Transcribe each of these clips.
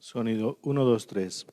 Sonido 1, 2, 3.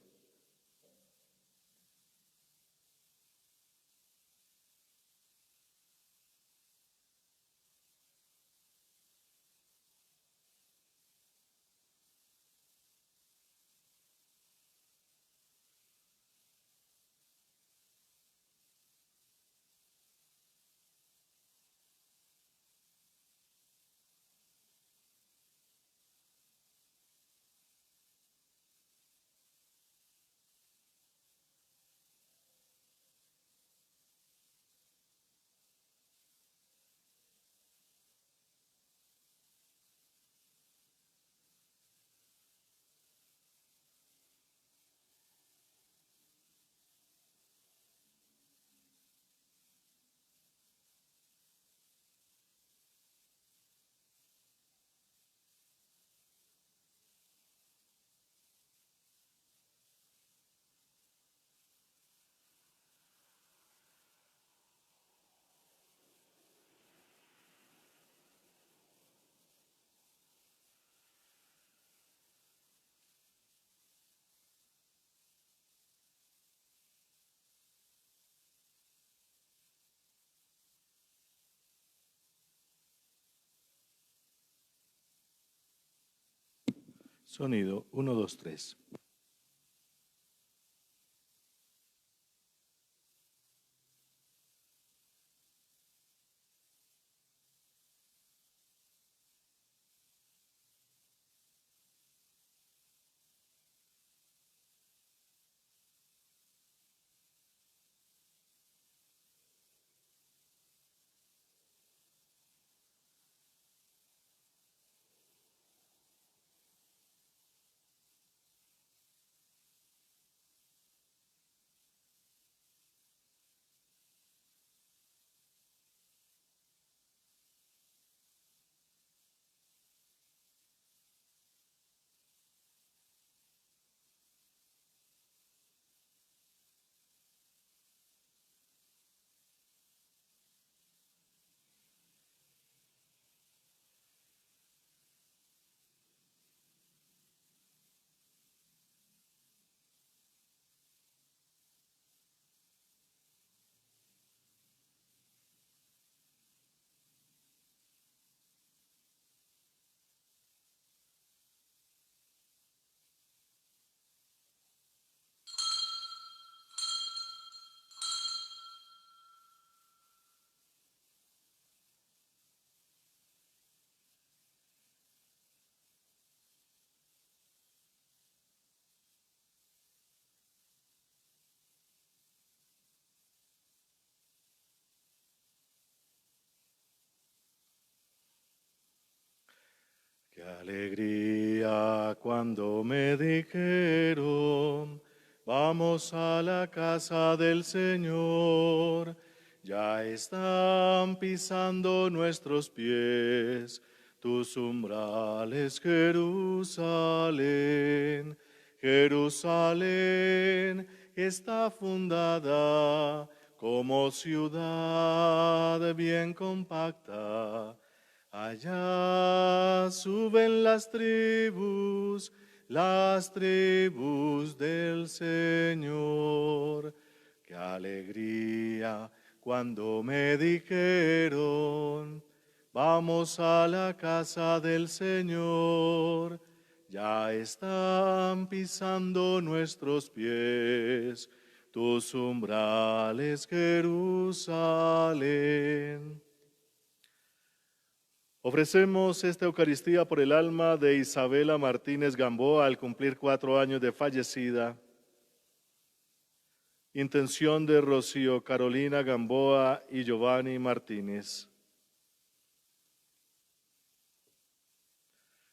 Sonido 1, 2, 3. Qué alegría cuando me dijeron, vamos a la casa del Señor. Ya están pisando nuestros pies tus umbrales, Jerusalén. Jerusalén está fundada como ciudad bien compacta. Allá suben las tribus del Señor. Qué alegría cuando me dijeron, vamos a la casa del Señor. Ya están pisando nuestros pies tus umbrales, Jerusalén. Ofrecemos esta Eucaristía por el alma de Isabela Martínez Gamboa al cumplir 4 años de fallecida. Intención de Rocío Carolina Gamboa y Giovanni Martínez.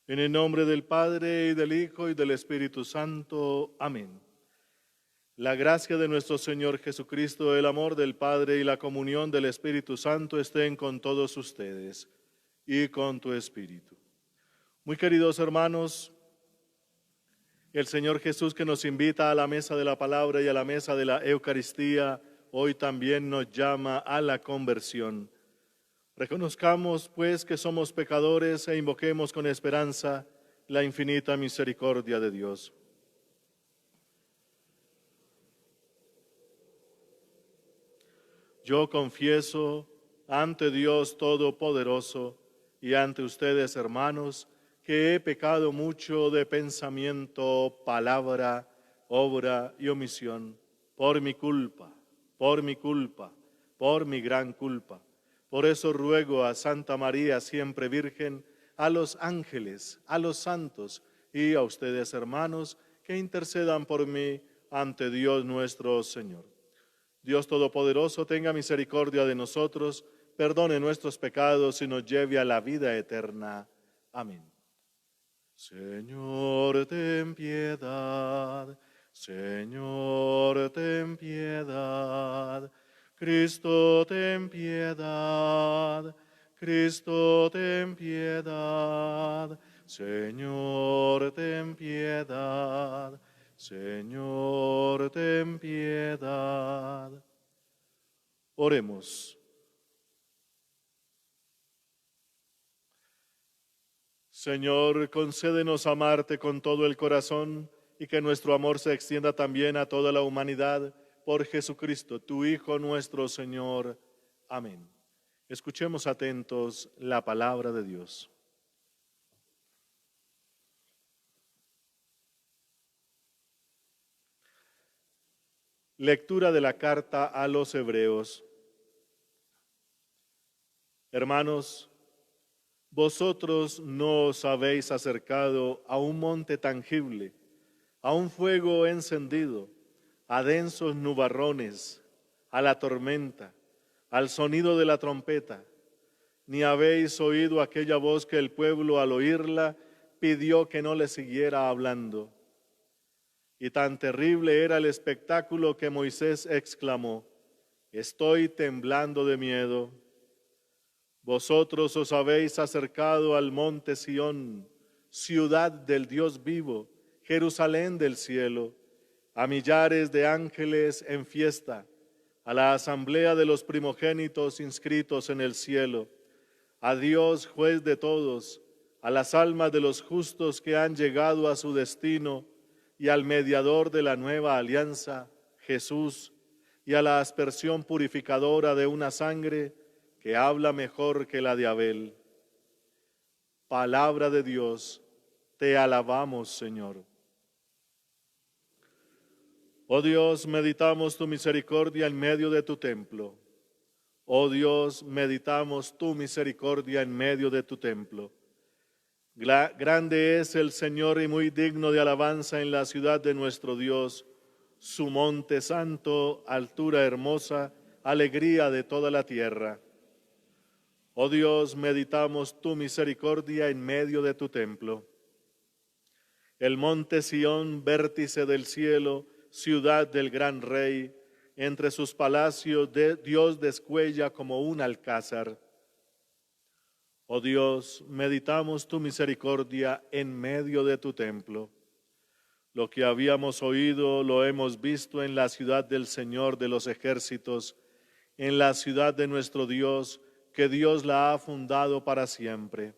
En el nombre del Padre, y del Hijo, y del Espíritu Santo. Amén. La gracia de nuestro Señor Jesucristo, el amor del Padre y la comunión del Espíritu Santo estén con todos ustedes y con tu espíritu. Muy queridos hermanos, el Señor Jesús, que nos invita a la mesa de la palabra y a la mesa de la Eucaristía, hoy también nos llama a la conversión. Reconozcamos pues que somos pecadores e invoquemos con esperanza la infinita misericordia de Dios. Yo confieso ante Dios Todopoderoso y ante ustedes, hermanos, que he pecado mucho de pensamiento, palabra, obra y omisión, por mi culpa, por mi culpa, por mi gran culpa. Por eso ruego a Santa María, siempre Virgen, a los ángeles, a los santos y a ustedes, hermanos, que intercedan por mí ante Dios nuestro Señor. Dios Todopoderoso, tenga misericordia de nosotros, perdone nuestros pecados y nos lleve a la vida eterna. Amén. Señor, ten piedad. Señor, ten piedad. Cristo, ten piedad. Cristo, ten piedad. Señor, ten piedad. Señor, ten piedad. Oremos. Señor, concédenos amarte con todo el corazón y que nuestro amor se extienda también a toda la humanidad por Jesucristo, tu Hijo nuestro Señor. Amén. Escuchemos atentos la palabra de Dios. Lectura de la carta a los Hebreos. Hermanos, vosotros no os habéis acercado a un monte tangible, a un fuego encendido, a densos nubarrones, a la tormenta, al sonido de la trompeta, ni habéis oído aquella voz que el pueblo al oírla pidió que no le siguiera hablando. Y tan terrible era el espectáculo que Moisés exclamó: estoy temblando de miedo. Vosotros os habéis acercado al monte Sión, ciudad del Dios vivo, Jerusalén del cielo, a millares de ángeles en fiesta, a la asamblea de los primogénitos inscritos en el cielo, a Dios, juez de todos, a las almas de los justos que han llegado a su destino, y al mediador de la nueva alianza, Jesús, y a la aspersión purificadora de una sangre que habla mejor que la de Abel. Palabra de Dios, te alabamos, Señor. Oh Dios, meditamos tu misericordia en medio de tu templo. Oh Dios, meditamos tu misericordia en medio de tu templo. Grande es el Señor y muy digno de alabanza en la ciudad de nuestro Dios, su monte santo, altura hermosa, alegría de toda la tierra. Oh Dios, meditamos tu misericordia en medio de tu templo. El monte Sión, vértice del cielo, ciudad del gran Rey, entre sus palacios Dios descuella como un alcázar. Oh Dios, meditamos tu misericordia en medio de tu templo. Lo que habíamos oído lo hemos visto en la ciudad del Señor de los ejércitos, en la ciudad de nuestro Dios, que Dios la ha fundado para siempre.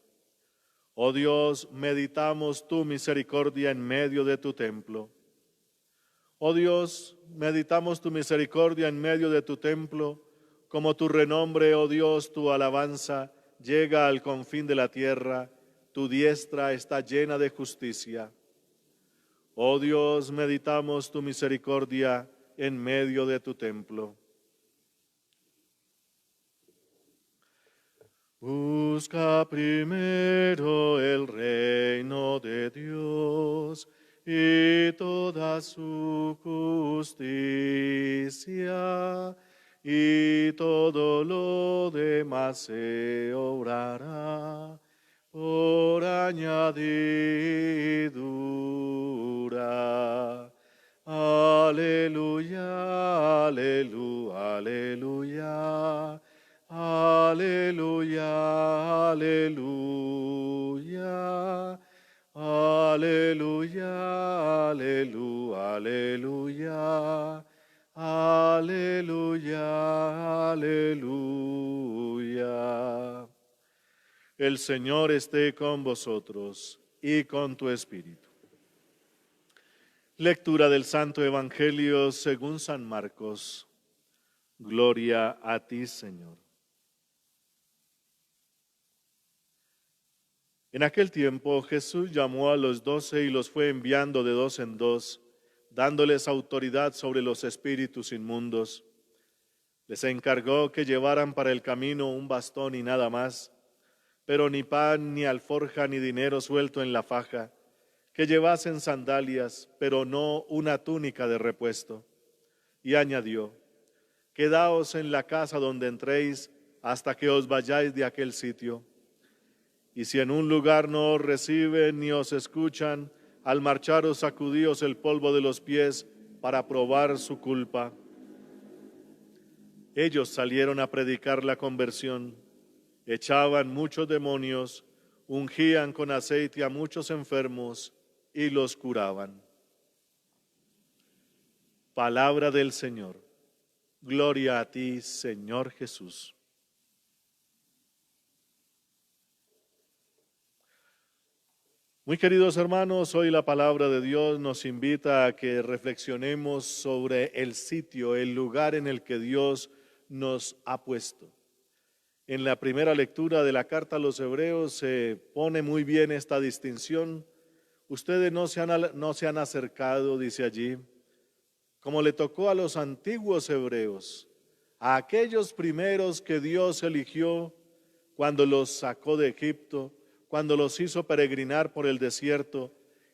Oh Dios, meditamos tu misericordia en medio de tu templo. Oh Dios, meditamos tu misericordia en medio de tu templo, como tu renombre, oh Dios, tu alabanza llega al confín de la tierra, tu diestra está llena de justicia. Oh Dios, meditamos tu misericordia en medio de tu templo. Busca primero el reino de Dios y toda su justicia, y todo lo demás se obrará por añadidura. Aleluya, aleluya, aleluya. Aleluya, aleluya, aleluya, aleluya, aleluya, aleluya, aleluya. El Señor esté con vosotros y con tu espíritu. Lectura del Santo Evangelio según San Marcos. Gloria a ti, Señor. En aquel tiempo Jesús llamó a los 12 y los fue enviando de dos en dos, dándoles autoridad sobre los espíritus inmundos. Les encargó que llevaran para el camino un bastón y nada más, pero ni pan, ni alforja, ni dinero suelto en la faja, que llevasen sandalias, pero no una túnica de repuesto. Y añadió: quedaos en la casa donde entréis hasta que os vayáis de aquel sitio. Y si en un lugar no os reciben ni os escuchan, al marcharos sacudíos el polvo de los pies para probar su culpa. Ellos salieron a predicar la conversión, echaban muchos demonios, ungían con aceite a muchos enfermos y los curaban. Palabra del Señor. Gloria a ti, Señor Jesús. Muy queridos hermanos, hoy la palabra de Dios nos invita a que reflexionemos sobre el sitio, el lugar en el que Dios nos ha puesto. En la primera lectura de la carta a los Hebreos se pone muy bien esta distinción. Ustedes no se han acercado, dice allí, como le tocó a los antiguos hebreos, a aquellos primeros que Dios eligió cuando los sacó de Egipto, cuando los hizo peregrinar por el desierto,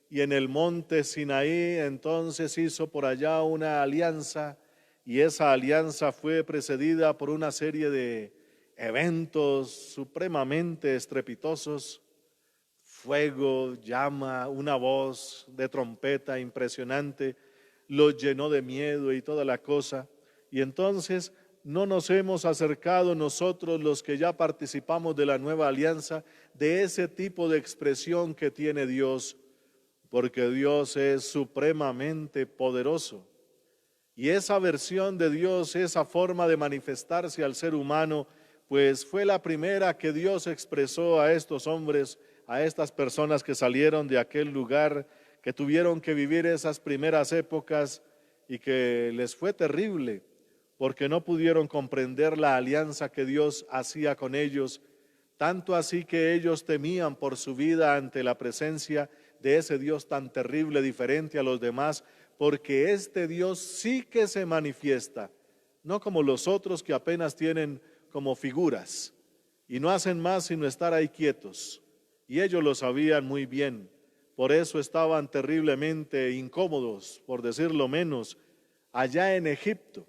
y en el monte Sinaí entonces hizo por allá una alianza, y esa alianza fue precedida por una serie de eventos supremamente estrepitosos: fuego, llama, una voz de trompeta impresionante, los llenó de miedo y toda la cosa. Y entonces no nos hemos acercado nosotros, los que ya participamos de la nueva alianza, de ese tipo de expresión que tiene Dios, porque Dios es supremamente poderoso. Y esa versión de Dios, esa forma de manifestarse al ser humano, pues fue la primera que Dios expresó a estos hombres, a estas personas que salieron de aquel lugar, que tuvieron que vivir esas primeras épocas y que les fue terrible, porque no pudieron comprender la alianza que Dios hacía con ellos, tanto así que ellos temían por su vida ante la presencia de ese Dios tan terrible, diferente a los demás, porque este Dios sí que se manifiesta, no como los otros que apenas tienen como figuras y no hacen más sino estar ahí quietos. Y ellos lo sabían muy bien, por eso estaban terriblemente incómodos, por decirlo menos, allá en Egipto.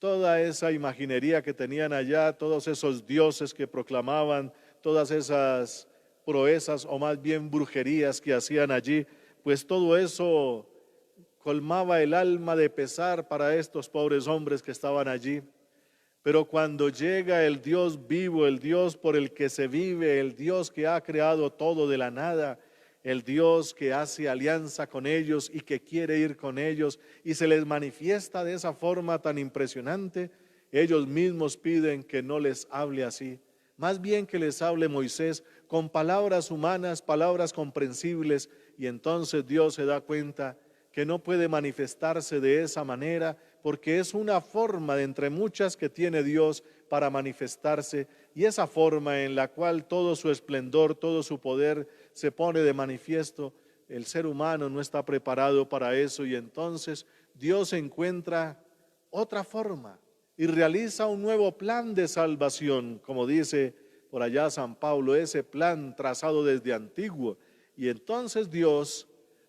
Toda esa imaginería que tenían allá, todos esos dioses que proclamaban, todas esas proezas o más bien brujerías que hacían allí, pues todo eso colmaba el alma de pesar para estos pobres hombres que estaban allí. Pero cuando llega el Dios vivo, el Dios por el que se vive, el Dios que ha creado todo de la nada, el Dios que hace alianza con ellos y que quiere ir con ellos y se les manifiesta de esa forma tan impresionante, ellos mismos piden que no les hable así, más bien que les hable Moisés con palabras humanas, palabras comprensibles, y entonces Dios se da cuenta que no puede manifestarse de esa manera porque es una forma de entre muchas que tiene Dios para manifestarse, y esa forma en la cual todo su esplendor, todo su poder se pone de manifiesto, el ser humano no está preparado para eso, y entonces Dios encuentra otra forma y realiza un nuevo plan de salvación, como dice por allá San Pablo, ese plan trazado desde antiguo. Y entonces Dios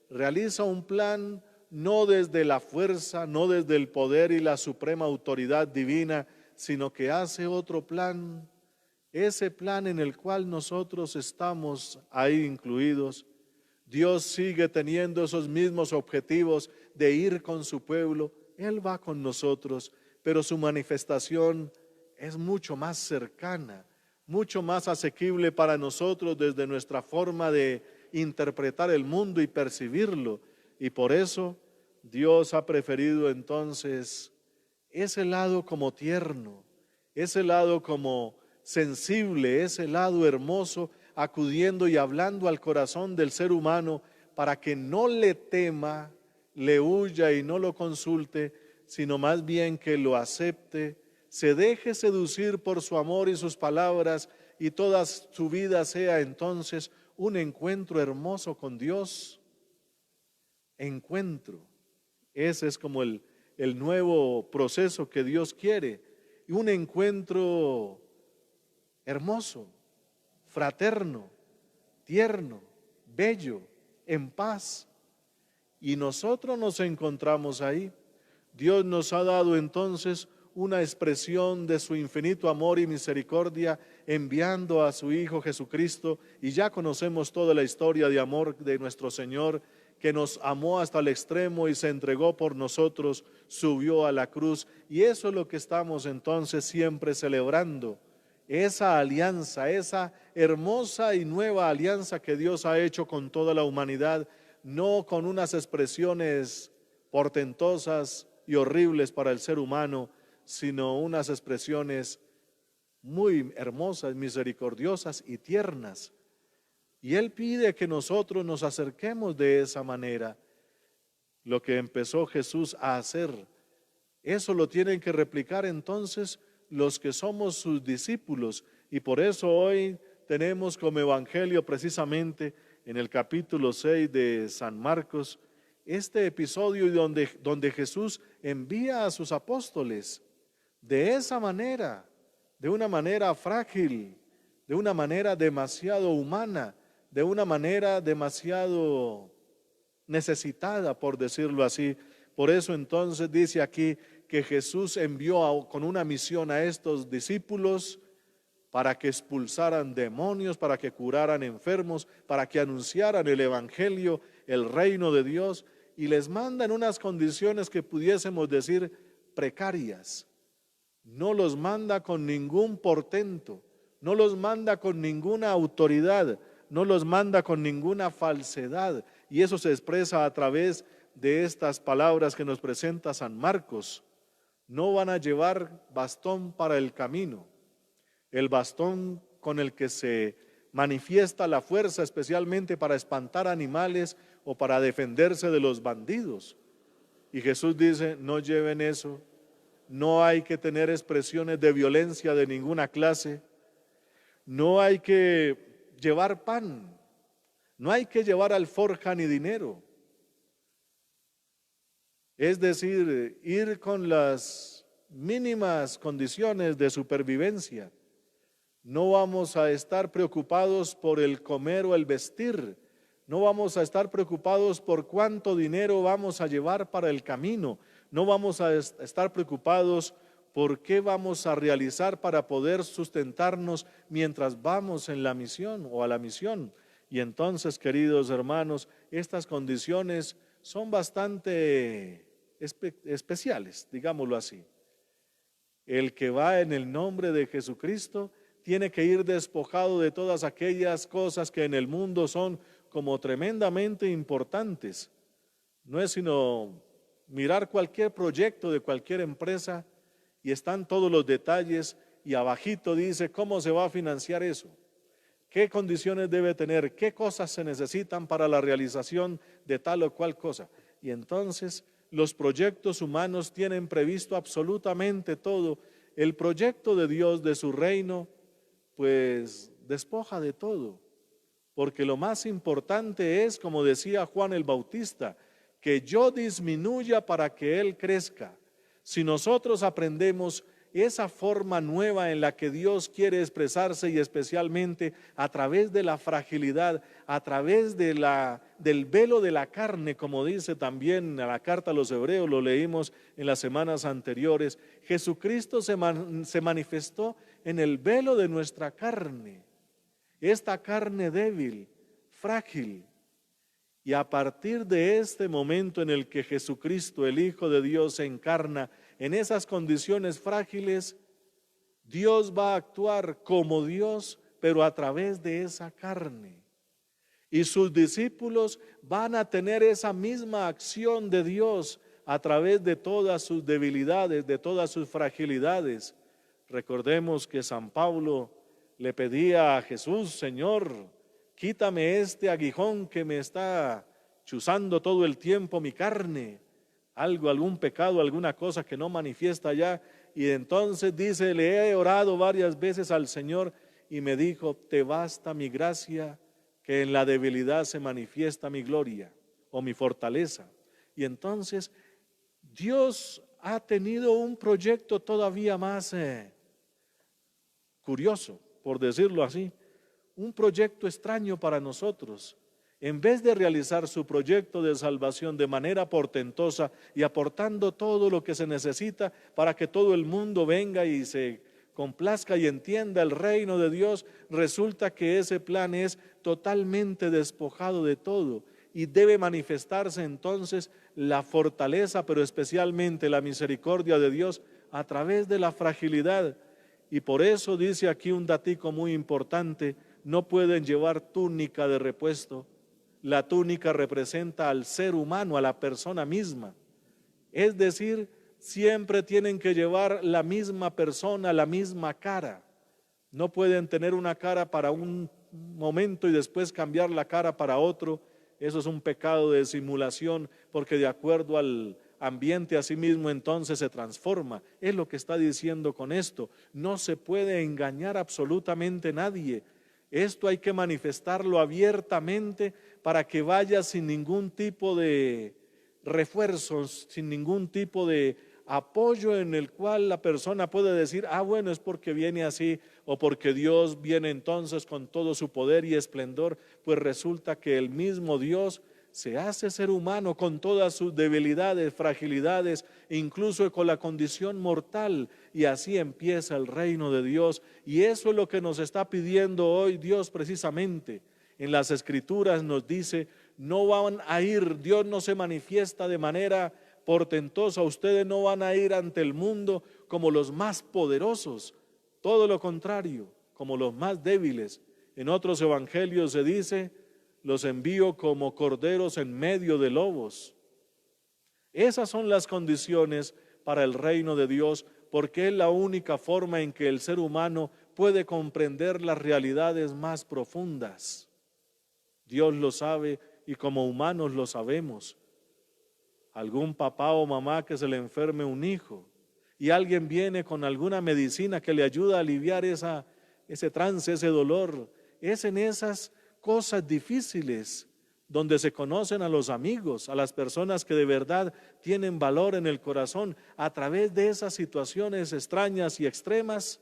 realiza un plan no desde la fuerza, no desde el poder y la suprema autoridad divina, sino que hace otro plan, ese plan en el cual nosotros estamos ahí incluidos. Dios sigue teniendo esos mismos objetivos de ir con su pueblo, Él va con nosotros, pero su manifestación es mucho más cercana, mucho más asequible para nosotros desde nuestra forma de interpretar el mundo y percibirlo. Y por eso Dios ha preferido entonces ese lado como tierno, ese lado como sensible, ese lado hermoso, acudiendo y hablando al corazón del ser humano para que no le tema, le huya y no lo consulte, sino más bien que lo acepte, se deje seducir por su amor y sus palabras, y toda su vida sea entonces un encuentro hermoso con Dios. Encuentro. Ese es como el nuevo proceso que Dios quiere. Y un encuentro hermoso, fraterno, tierno, bello, en paz. Y nosotros nos encontramos ahí. Dios nos ha dado entonces una expresión de su infinito amor y misericordia, enviando a su Hijo Jesucristo, y ya conocemos toda la historia de amor de nuestro Señor, que nos amó hasta el extremo y se entregó por nosotros, subió a la cruz, y eso es lo que estamos entonces siempre celebrando, esa alianza, esa hermosa y nueva alianza que Dios ha hecho con toda la humanidad, no con unas expresiones portentosas y horribles para el ser humano, sino unas expresiones muy hermosas, misericordiosas y tiernas. Y Él pide que nosotros nos acerquemos de esa manera. Lo que empezó Jesús a hacer, eso lo tienen que replicar entonces los que somos sus discípulos. Y por eso hoy tenemos como evangelio precisamente en el capítulo 6 de San Marcos, este episodio donde Jesús envía a sus apóstoles de esa manera, de una manera frágil, de una manera demasiado humana, de una manera demasiado necesitada, por decirlo así. Por eso entonces dice aquí que Jesús envió con una misión a estos discípulos para que expulsaran demonios, para que curaran enfermos, para que anunciaran el evangelio, el reino de Dios, y les manda en unas condiciones que pudiésemos decir precarias. No los manda con ningún portento, no los manda con ninguna autoridad, no los manda con ninguna falsedad, y eso se expresa a través de estas palabras que nos presenta San Marcos. No van a llevar bastón para el camino, el bastón con el que se manifiesta la fuerza, especialmente para espantar animales o para defenderse de los bandidos. Y Jesús dice, no lleven eso. No hay que tener expresiones de violencia de ninguna clase. No hay que llevar pan. No hay que llevar alforja ni dinero. Es decir, ir con las mínimas condiciones de supervivencia. No vamos a estar preocupados por el comer o el vestir. No vamos a estar preocupados por cuánto dinero vamos a llevar para el camino. No vamos a estar preocupados por qué vamos a realizar para poder sustentarnos mientras vamos en la misión o a la misión. Y entonces, queridos hermanos, estas condiciones son bastante especiales, digámoslo así. El que va en el nombre de Jesucristo tiene que ir despojado de todas aquellas cosas que en el mundo son como tremendamente importantes. No es sino mirar cualquier proyecto de cualquier empresa y están todos los detalles y abajito dice cómo se va a financiar eso, qué condiciones debe tener, qué cosas se necesitan para la realización de tal o cual cosa. Y entonces los proyectos humanos tienen previsto absolutamente todo. El proyecto de Dios, de su reino, pues despoja de todo, porque lo más importante es, como decía Juan el Bautista, que yo disminuya para que Él crezca. Si nosotros aprendemos esa forma nueva en la que Dios quiere expresarse y especialmente a través de la fragilidad, a través del velo de la carne, como dice también en la carta a los Hebreos, lo leímos en las semanas anteriores, Jesucristo se manifestó en el velo de nuestra carne, esta carne débil, frágil. Y a partir de este momento en el que Jesucristo, el Hijo de Dios, se encarna en esas condiciones frágiles, Dios va a actuar como Dios, pero a través de esa carne. Y sus discípulos van a tener esa misma acción de Dios a través de todas sus debilidades, de todas sus fragilidades. Recordemos que San Pablo le pedía a Jesús, Señor, quítame este aguijón que me está chuzando todo el tiempo mi carne, algún pecado, alguna cosa que no manifiesta ya. Y entonces dice, le he orado varias veces al Señor y me dijo, te basta mi gracia, que en la debilidad se manifiesta mi gloria o mi fortaleza. Y entonces Dios ha tenido un proyecto todavía más curioso, por decirlo así, un proyecto extraño para nosotros. En vez de realizar su proyecto de salvación de manera portentosa y aportando todo lo que se necesita para que todo el mundo venga y se complazca y entienda el reino de Dios, resulta que ese plan es totalmente despojado de todo y debe manifestarse entonces la fortaleza, pero especialmente la misericordia de Dios a través de la fragilidad. Y por eso dice aquí un datico muy importante, no pueden llevar túnica de repuesto. La túnica representa al ser humano, a la persona misma. Es decir, siempre tienen que llevar la misma persona, la misma cara. No pueden tener una cara para un momento y después cambiar la cara para otro. Eso es un pecado de simulación, porque de acuerdo al ambiente a sí mismo entonces se transforma. Es lo que está diciendo con esto. No se puede engañar absolutamente nadie. Esto hay que manifestarlo abiertamente para que vaya sin ningún tipo de refuerzos, sin ningún tipo de apoyo en el cual la persona puede decir, bueno, es porque viene así o porque Dios viene entonces con todo su poder y esplendor. Pues resulta que el mismo Dios se hace ser humano con todas sus debilidades, fragilidades, incluso con la condición mortal, y así empieza el reino de Dios. Y eso es lo que nos está pidiendo hoy Dios precisamente. En las Escrituras nos dice, no van a ir, Dios no se manifiesta de manera portentosa, ustedes no van a ir ante el mundo como los más poderosos, todo lo contrario, como los más débiles. En otros evangelios se dice, los envío como corderos en medio de lobos. Esas son las condiciones para el reino de Dios, porque es la única forma en que el ser humano puede comprender las realidades más profundas. Dios lo sabe y como humanos lo sabemos. Algún papá o mamá que se le enferme un hijo y alguien viene con alguna medicina que le ayuda a aliviar ese trance, ese dolor, es en esas cosas difíciles donde se conocen a los amigos, a las personas que de verdad tienen valor en el corazón. A través de esas situaciones extrañas y extremas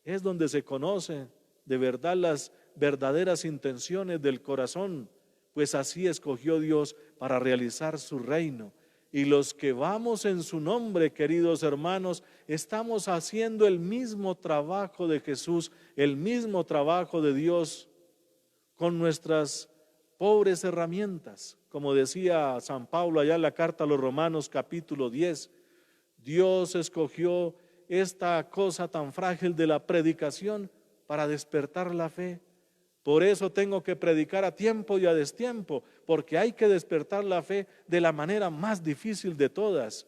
es donde se conocen de verdad las verdaderas intenciones del corazón, pues así escogió Dios para realizar su reino. Y los que vamos en su nombre, queridos hermanos, estamos haciendo el mismo trabajo de Jesús, el mismo trabajo de Dios, con nuestras pobres herramientas. Como decía San Pablo allá en la carta a los Romanos capítulo 10, Dios escogió esta cosa tan frágil de la predicación para despertar la fe. Por eso tengo que predicar a tiempo y a destiempo, porque hay que despertar la fe de la manera más difícil de todas.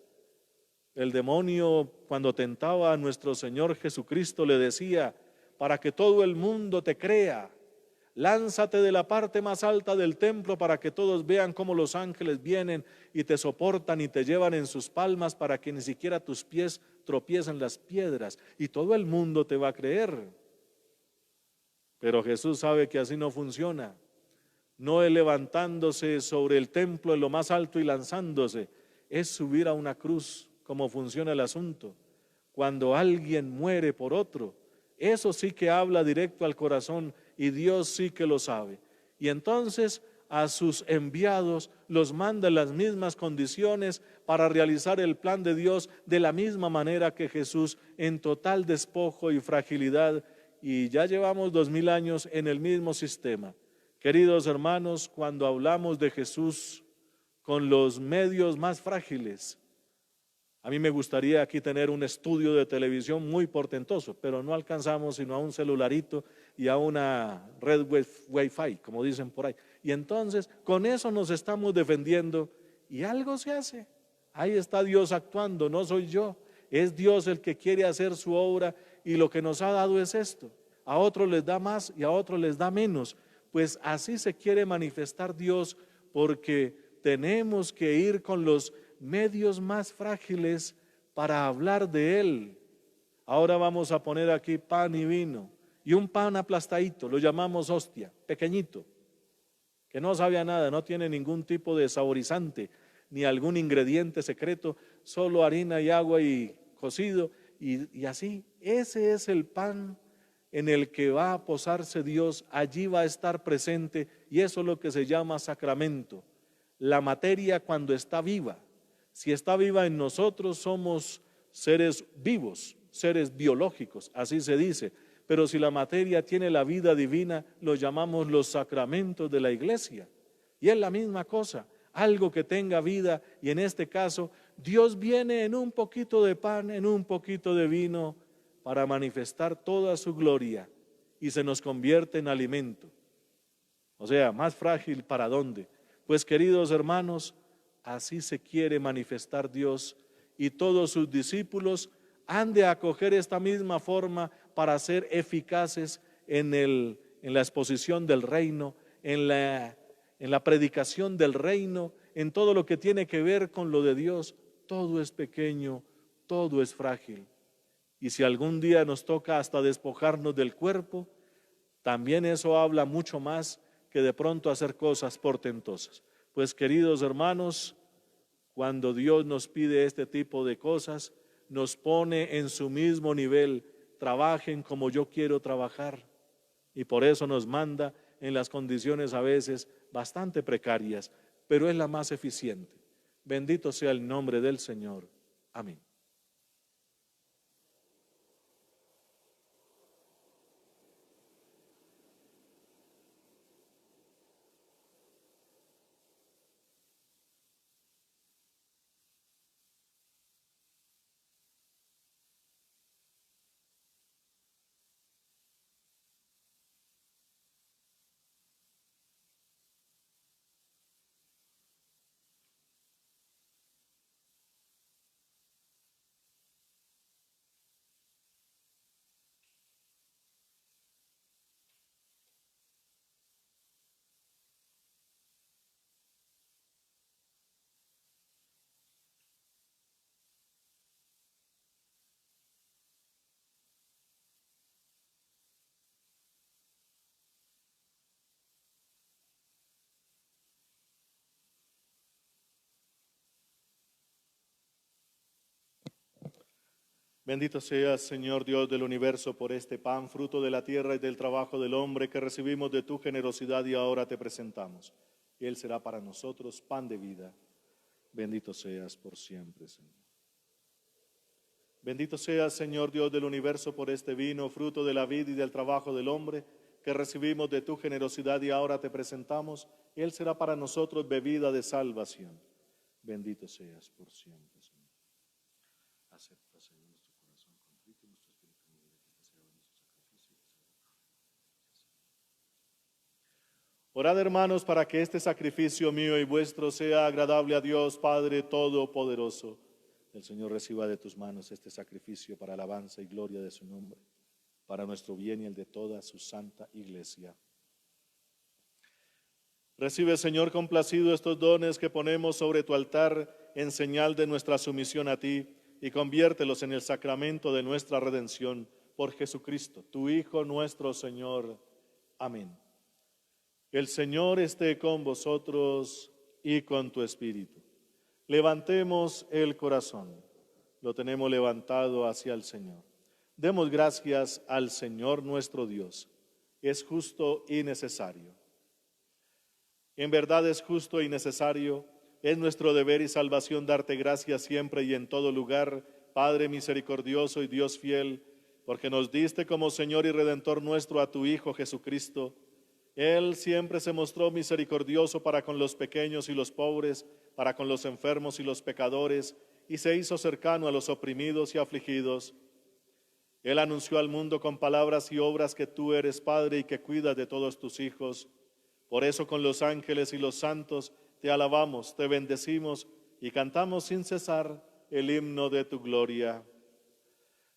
El demonio, cuando tentaba a nuestro Señor Jesucristo, le decía, para que todo el mundo te crea, lánzate de la parte más alta del templo para que todos vean cómo los ángeles vienen y te soportan y te llevan en sus palmas para que ni siquiera tus pies tropiecen las piedras, y todo el mundo te va a creer. Pero Jesús sabe que así no funciona. No es levantándose sobre el templo en lo más alto y lanzándose, es subir a una cruz, como funciona el asunto. Cuando alguien muere por otro, eso sí que habla directo al corazón y Dios sí que lo sabe. Y entonces a sus enviados los manda en las mismas condiciones para realizar el plan de Dios de la misma manera que Jesús, en total despojo y fragilidad. Y ya llevamos 2000 años en el mismo sistema. Queridos hermanos, cuando hablamos de Jesús con los medios más frágiles, a mí me gustaría aquí tener un estudio de televisión muy portentoso, pero no alcanzamos sino a un celularito y a una red Wi-Fi, como dicen por ahí. Y entonces con eso nos estamos defendiendo y algo se hace. Ahí está Dios actuando, no soy yo. Es Dios el que quiere hacer su obra y lo que nos ha dado es esto. A otros les da más y a otros les da menos. Pues así se quiere manifestar Dios, porque tenemos que ir con los medios más frágiles para hablar de Él. Ahora vamos a poner aquí pan y vino, y un pan aplastadito, lo llamamos hostia, pequeñito, que no sabe a nada, no tiene ningún tipo de saborizante, ni algún ingrediente secreto, solo harina y agua y cocido, y así. Ese es el pan en el que va a posarse Dios, allí va a estar presente, y eso es lo que se llama sacramento. La materia cuando está viva, si está viva en nosotros, somos seres vivos, seres biológicos, así se dice. Pero si la materia tiene la vida divina, lo llamamos los sacramentos de la iglesia. Y es la misma cosa, algo que tenga vida, y en este caso, Dios viene en un poquito de pan, en un poquito de vino, para manifestar toda su gloria, y se nos convierte en alimento. O sea, más frágil, ¿para dónde? Pues queridos hermanos, así se quiere manifestar Dios, y todos sus discípulos han de acoger esta misma forma para ser eficaces en la exposición del reino, en la predicación del reino, en todo lo que tiene que ver con lo de Dios. Todo es pequeño, todo es frágil. Y si algún día nos toca hasta despojarnos del cuerpo, también eso habla mucho más que de pronto hacer cosas portentosas. Pues queridos hermanos, cuando Dios nos pide este tipo de cosas, nos pone en su mismo nivel. Trabajen como yo quiero trabajar, y por eso nos manda en las condiciones a veces bastante precarias, pero es la más eficiente. Bendito sea el nombre del Señor. Amén. Bendito seas, Señor Dios del universo, por este pan, fruto de la tierra y del trabajo del hombre, que recibimos de tu generosidad y ahora te presentamos. Y Él será para nosotros pan de vida. Bendito seas por siempre, Señor. Bendito seas, Señor Dios del universo, por este vino, fruto de la vid y del trabajo del hombre, que recibimos de tu generosidad y ahora te presentamos. Y Él será para nosotros bebida de salvación. Bendito seas por siempre, Señor. Acepta, Señor, nuestro corazón contrito y nuestro espíritu humilde, que este sea nuestro sacrificio. Orad, hermanos, para que este sacrificio mío y vuestro sea agradable a Dios Padre Todopoderoso. El Señor reciba de tus manos este sacrificio para alabanza y gloria de su nombre, para nuestro bien y el de toda su santa iglesia. Recibe, Señor, complacido estos dones que ponemos sobre tu altar en señal de nuestra sumisión a ti, y conviértelos en el sacramento de nuestra redención por Jesucristo, tu Hijo nuestro Señor. Amén. El Señor esté con vosotros y con tu espíritu. Levantemos el corazón. Lo tenemos levantado hacia el Señor. Demos gracias al Señor nuestro Dios. Es justo y necesario. En verdad es justo y necesario. Es nuestro deber y salvación darte gracias siempre y en todo lugar, Padre misericordioso y Dios fiel, porque nos diste como Señor y Redentor nuestro a tu Hijo Jesucristo. Él siempre se mostró misericordioso para con los pequeños y los pobres, para con los enfermos y los pecadores, y se hizo cercano a los oprimidos y afligidos. Él anunció al mundo con palabras y obras que tú eres Padre y que cuidas de todos tus hijos. Por eso con los ángeles y los santos te alabamos, te bendecimos y cantamos sin cesar el himno de tu gloria.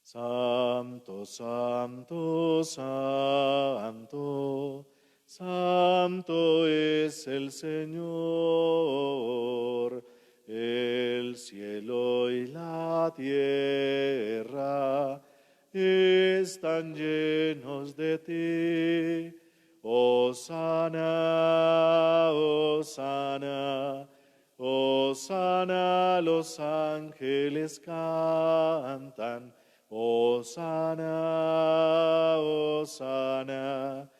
Santo, santo, santo, santo es el Señor. El cielo y la tierra están llenos de ti. Hosana, Hosana, Hosana, los ángeles cantan. Hosana, Hosana,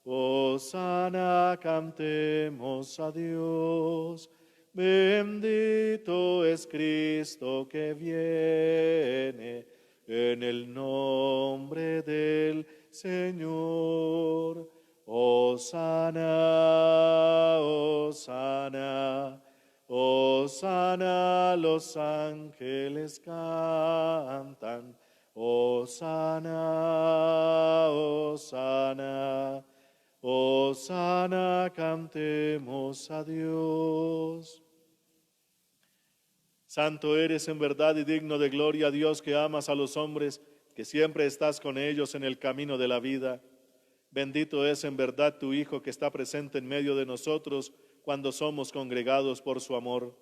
Hosana, cantemos a Dios. Bendito es Cristo que viene en el nombre del Señor. Hosana, Hosana, Hosana, los ángeles cantan. Hosana, Hosana, Hosana, cantemos a Dios. Santo eres en verdad y digno de gloria, Dios, que amas a los hombres, que siempre estás con ellos en el camino de la vida. Bendito es en verdad tu Hijo, que está presente en medio de nosotros cuando somos congregados por su amor.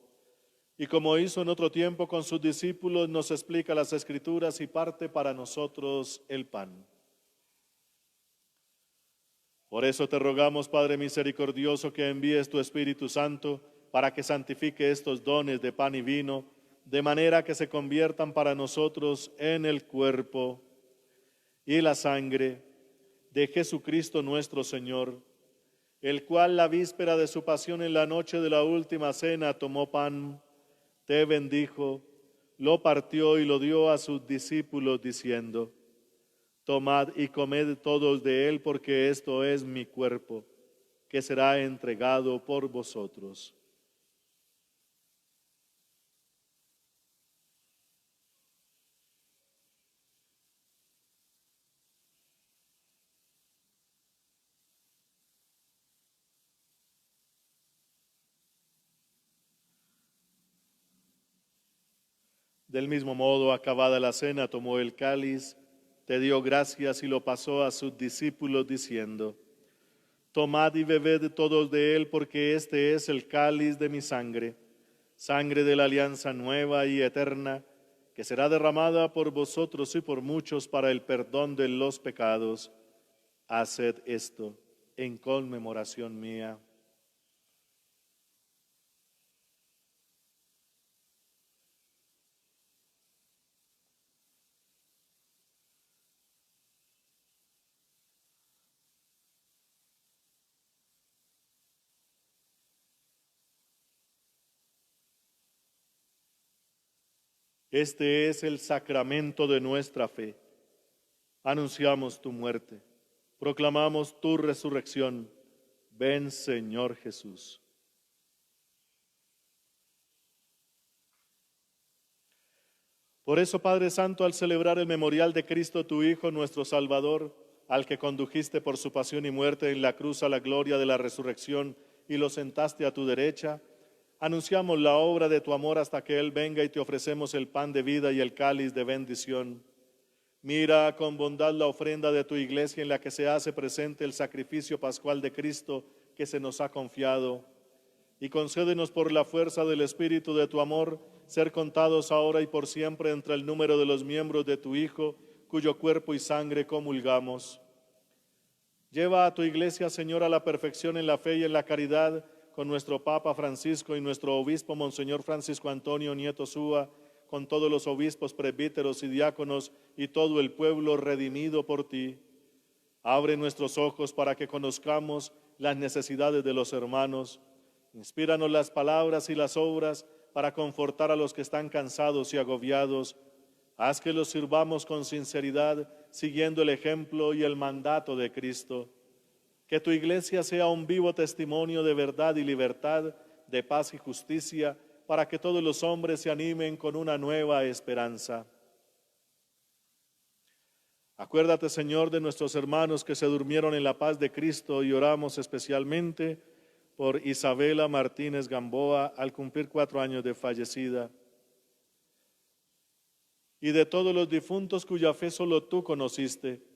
Y como hizo en otro tiempo con sus discípulos, nos explica las Escrituras y parte para nosotros el pan. Por eso te rogamos, Padre misericordioso, que envíes tu Espíritu Santo para que santifique estos dones de pan y vino, de manera que se conviertan para nosotros en el cuerpo y la sangre de Jesucristo nuestro Señor, el cual la víspera de su pasión en la noche de la última cena tomó pan, te bendijo, lo partió y lo dio a sus discípulos diciendo: tomad y comed todos de él, porque esto es mi cuerpo, que será entregado por vosotros. Del mismo modo, acabada la cena, tomó el cáliz, te dio gracias y lo pasó a sus discípulos diciendo: tomad y bebed todos de él, porque este es el cáliz de mi sangre, sangre de la alianza nueva y eterna, que será derramada por vosotros y por muchos para el perdón de los pecados. Haced esto en conmemoración mía. Este es el sacramento de nuestra fe. Anunciamos tu muerte, proclamamos tu resurrección. Ven, Señor Jesús. Por eso, Padre Santo, al celebrar el memorial de Cristo, tu Hijo, nuestro Salvador, al que condujiste por su pasión y muerte en la cruz a la gloria de la resurrección y lo sentaste a tu derecha, anunciamos la obra de tu amor hasta que Él venga, y te ofrecemos el pan de vida y el cáliz de bendición. Mira con bondad la ofrenda de tu iglesia, en la que se hace presente el sacrificio pascual de Cristo que se nos ha confiado, y concédenos por la fuerza del Espíritu de tu amor ser contados ahora y por siempre entre el número de los miembros de tu Hijo, cuyo cuerpo y sangre comulgamos. Lleva a tu iglesia, Señor, a la perfección en la fe y en la caridad, con nuestro Papa Francisco y nuestro obispo Monseñor Francisco Antonio Nieto Súa, con todos los obispos, presbíteros y diáconos y todo el pueblo redimido por ti. Abre nuestros ojos para que conozcamos las necesidades de los hermanos. Inspíranos las palabras y las obras para confortar a los que están cansados y agobiados. Haz que los sirvamos con sinceridad, siguiendo el ejemplo y el mandato de Cristo. Que tu iglesia sea un vivo testimonio de verdad y libertad, de paz y justicia, para que todos los hombres se animen con una nueva esperanza. Acuérdate, Señor, de nuestros hermanos que se durmieron en la paz de Cristo, y oramos especialmente por Isabela Martínez Gamboa, al cumplir 4 años de fallecida, y de todos los difuntos cuya fe solo tú conociste.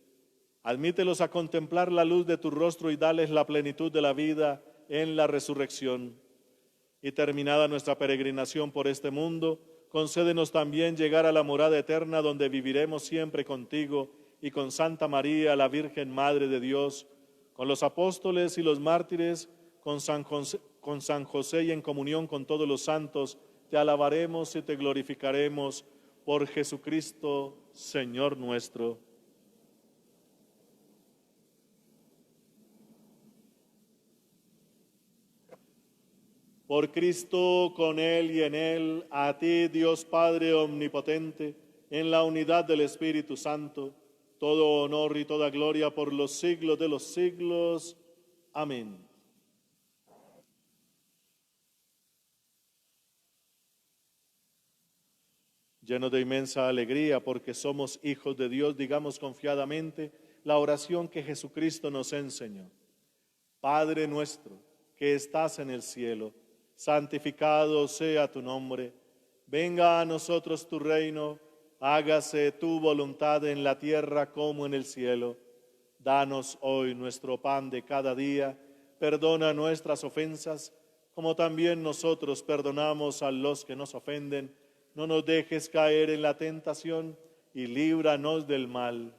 Admítelos a contemplar la luz de tu rostro y dales la plenitud de la vida en la resurrección. Y terminada nuestra peregrinación por este mundo, concédenos también llegar a la morada eterna donde viviremos siempre contigo y con Santa María, la Virgen Madre de Dios, con los apóstoles y los mártires, con San José y en comunión con todos los santos, te alabaremos y te glorificaremos por Jesucristo, Señor nuestro. Por Cristo, con Él y en Él, a ti, Dios Padre Omnipotente, en la unidad del Espíritu Santo, todo honor y toda gloria por los siglos de los siglos. Amén. Llenos de inmensa alegría porque somos hijos de Dios, digamos confiadamente la oración que Jesucristo nos enseñó. Padre nuestro, que estás en el cielo, santificado sea tu nombre. Venga a nosotros tu reino, hágase tu voluntad en la tierra como en el cielo. Danos hoy nuestro pan de cada día, perdona nuestras ofensas, como también nosotros perdonamos a los que nos ofenden. No nos dejes caer en la tentación y líbranos del mal.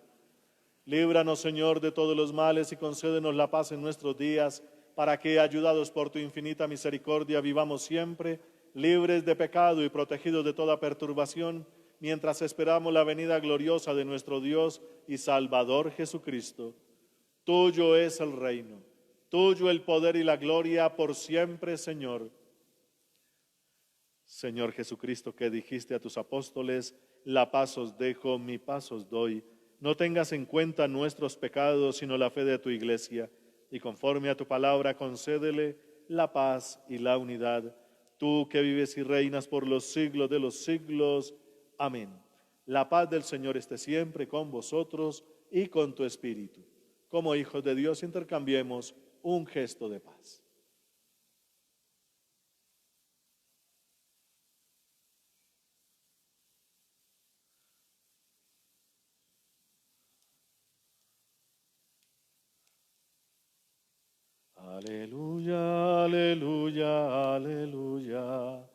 Líbranos, Señor, de todos los males y concédenos la paz en nuestros días, para que, ayudados por tu infinita misericordia, vivamos siempre libres de pecado y protegidos de toda perturbación, mientras esperamos la venida gloriosa de nuestro Dios y Salvador Jesucristo. Tuyo es el reino, tuyo el poder y la gloria por siempre, Señor. Señor Jesucristo, que dijiste a tus apóstoles, la paz os dejo, mi paz os doy. No tengas en cuenta nuestros pecados, sino la fe de tu iglesia, y conforme a tu palabra concédele la paz y la unidad. Tú que vives y reinas por los siglos de los siglos. Amén. La paz del Señor esté siempre con vosotros y con tu espíritu. Como hijos de Dios intercambiemos un gesto de paz. Aleluya, aleluya, aleluya.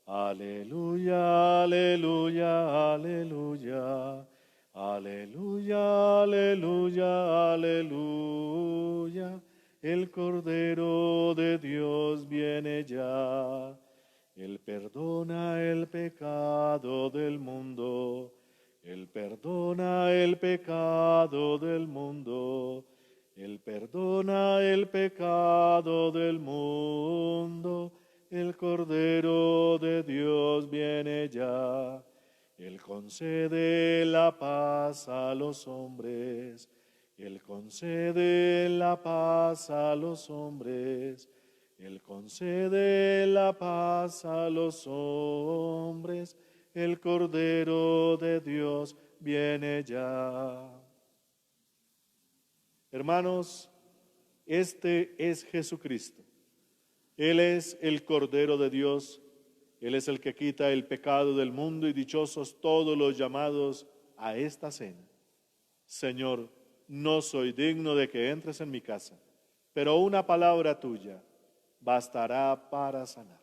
Aleluya, aleluya, aleluya. Aleluya, aleluya, aleluya. El Cordero de Dios viene ya. Él perdona el pecado del mundo. Él perdona el pecado del mundo. Él perdona el pecado del mundo. El Cordero de Dios viene ya. Él concede la paz a los hombres. Él concede la paz a los hombres. Él concede la paz a los hombres. El Cordero de Dios viene ya. Hermanos, este es Jesucristo. Él es el Cordero de Dios. Él es el que quita el pecado del mundo y dichosos todos los llamados a esta cena. Señor, no soy digno de que entres en mi casa, pero una palabra tuya bastará para sanar.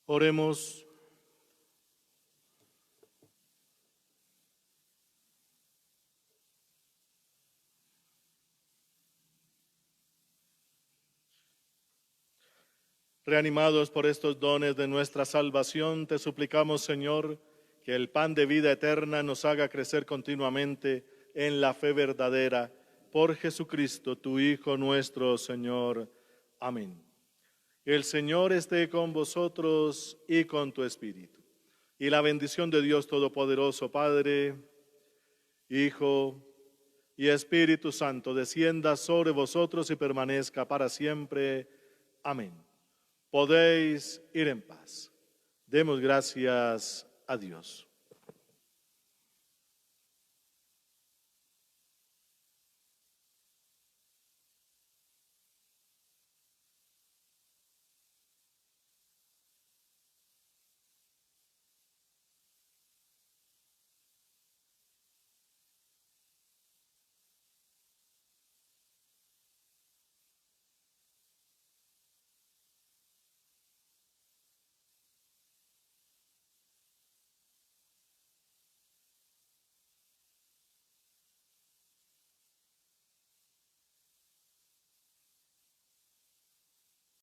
Oremos. Reanimados por estos dones de nuestra salvación, te suplicamos, Señor, que el pan de vida eterna nos haga crecer continuamente en la fe verdadera. Por Jesucristo, tu Hijo nuestro Señor. Amén. El Señor esté con vosotros y con tu espíritu. Y la bendición de Dios Todopoderoso, Padre, Hijo y Espíritu Santo, descienda sobre vosotros y permanezca para siempre. Amén. Podéis ir en paz. Demos gracias a Dios.